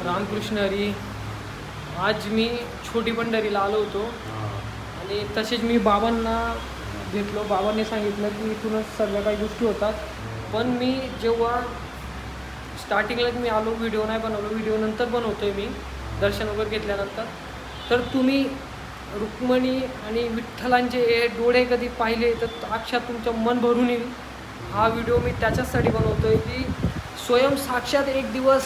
रामकृष्ण हरी. आज मी छोटी पंढरीला आलो होतो आणि तसेच मी बाबांना भेटलो. बाबांनी सांगितलं की इथूनच सर्व काही गोष्टी होतात. पण मी जेव्हा स्टार्टिंगला मी आलो, व्हिडिओ नाही बनवलो, व्हिडिओ नंतर बनवतो आहे मी दर्शन वगैरे घेतल्यानंतर. तर तुम्ही रुक्मिणी आणि विठ्ठलांचे हे डोळे कधी पाहिले तर साक्षात तुमचं मन भरून येईल. हा व्हिडिओ मी त्याच्याचसाठी बनवतो आहे की स्वयं साक्षात एक दिवस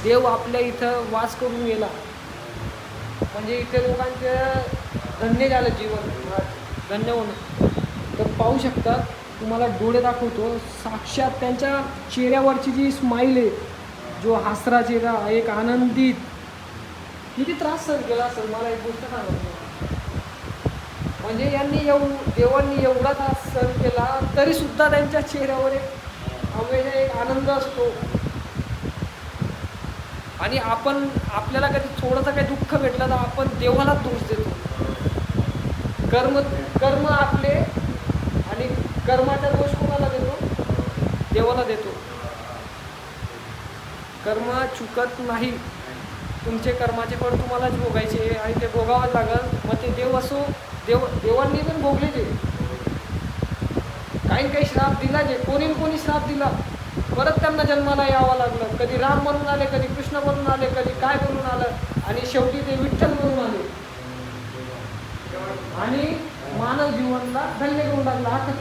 देव आपल्या इथं वास करून गेला. म्हणजे इथे लोकांचं धन्य झालं जीवन, धन्य होणं. तर पाहू शकता, तुम्हाला डोळे दाखवतो. साक्षात त्यांच्या चेहऱ्यावरची जी स्माईल आहे, जो हसरा चेहरा, एक आनंदित, किती त्रास सहन केला असेल. मला एक गोष्ट सांगायची, म्हणजे देवांनी एवढा त्रास सहन केला तरीसुद्धा त्यांच्या चेहऱ्यावर एक आनंद असतो. आणि आपल्याला कधी थोडंसं काही दुःख भेटलं तर आपण देवाला दोष देतो. कर्म आपले, आणि कर्माचा दोष कोणाला देतो? देवाला देतो. कर्म चुकत नाही, तुमचे कर्माचे फळ तुम्हालाच भोगायचे आणि ते भोगावंच लागल. मग ते देव असो, देवांनी पण भोगले ते. काही श्राप दिला, जे कोणी श्राप दिला, परत त्यांना जन्माला यावं लागलं. कधी राम बनून आले, कधी कृष्ण बनून आले, कधी काय बनून आलं, आणि शेवटी ते विठ्ठल बनून आले आणि मानव जीवनला धन्य करून लागला. आता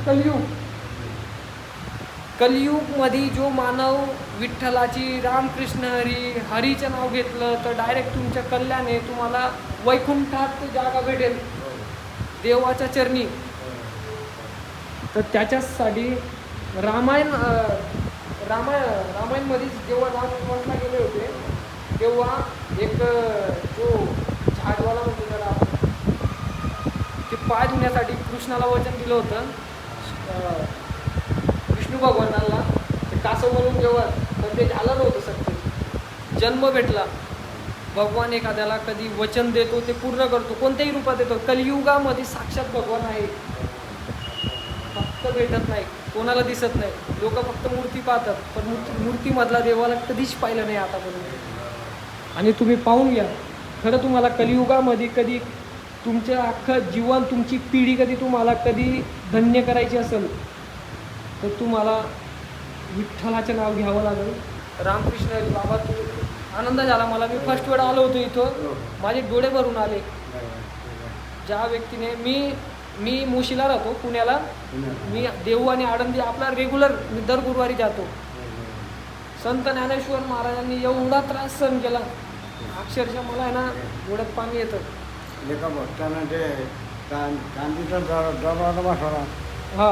कलियुग मध्ये जो मानव विठ्ठलाची, रामकृष्ण हरीचं नाव घेतलं तर डायरेक्ट तुमच्या कल्याण आहे. तुम्हाला वैकुंठात जागा भेटेल देवाच्या चरणी. तर त्याच्यासाठी रामायणमध्ये जेव्हा राम वनवासला गेले होते तेव्हा एक जो झाडवाला म्हणतो त्याला, ते पाय धुण्यासाठी कृष्णाला वचन दिलं होतं, विष्णू भगवानाला, ते कासव म्हणून जेव्हा, तर ते झालं नव्हतं सत्य. जन्म भेटला. भगवान एखाद्याला कधी वचन देतो ते पूर्ण करतो, कोणत्याही रूपात येतो. कलियुगामध्ये साक्षात भगवान आहे, फक्त भेटत नाही, कोणाला दिसत नाही. लोक फक्त मूर्ती पाहतात, पण मूर्तीमधला देवाला कधीच पाहिलं नाही आतापर्यंत. आणि तुम्ही पाहून घ्या, खरं तुम्हाला कलियुगामध्ये कधी तुमचं अख्खं जीवन, तुमची पिढी कधी तुम्हाला कधी धन्य करायची असेल तर तुम्हाला विठ्ठलाचं नाव घ्यावं लागेल. रामकृष्ण हरी. बाबा, तू आनंद झाला मला. मी फर्स्ट वेळा आलो होतो इथं, माझे डोळे भरून आले. ज्या व्यक्तीने, मी मुशीला राहतो पुण्याला, मी देऊ आणि आळंदी आपला रेग्युलर, मी दर गुरुवारी जातो. संत ज्ञानेश्वर महाराजांनी एवढा त्रास सहन केला, अक्षरशः मला आहे ना डोळ्यात पाणी येतं. एका भक्तानं ते चांदीचा डबा बसवला. हा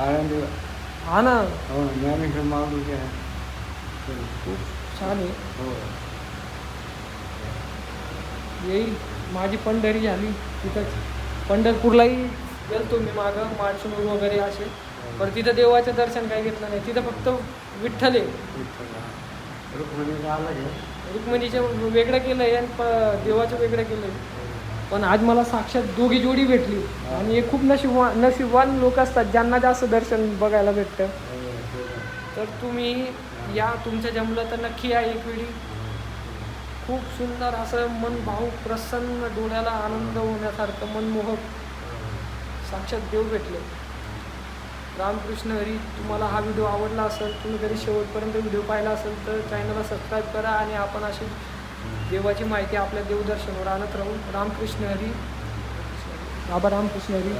आळंदी. हा ना, हो, ज्ञानेश्वर माऊलीचे खूप छान आहे. हो. येईल, माझी पंढरी झाली तिथंच. पंढरपूरलाही गेलतो मी मागं, माणसून वगैरे असे, पण तिथं देवाचं दर्शन काही घेतलं नाही. तिथं फक्त विठ्ठल आहे. रुक्मिणीचं अलग आहे, रुक्मिणीचं वेगळं केलं आहे आणि देवाचं वेगळं केलं आहे. पण आज मला साक्षात दोघी जोडी भेटली. आणि हे खूप नशिबवान लोक असतात ज्यांना जास्त दर्शन बघायला भेटतं. तर तुम्ही या, तुमचं जमलं तर नक्की या एक वेळी. खूप सुंदर असं मन भावूक, प्रसन्न, डोळ्याला आनंद होण्यासारखं, मनमोहक साक्षात देव भेटले. रामकृष्ण हरी. तुम्हाला हा व्हिडिओ आवडला असेल, तुम्ही कधी शेवटपर्यंत व्हिडिओ पाहिला असेल तर चॅनलला सबस्क्राईब करा. आणि आपण अशी देवाची माहिती आपल्या देवदर्शनावर आणत राहू. रामकृष्ण हरी. बाबा रामकृष्ण हरी.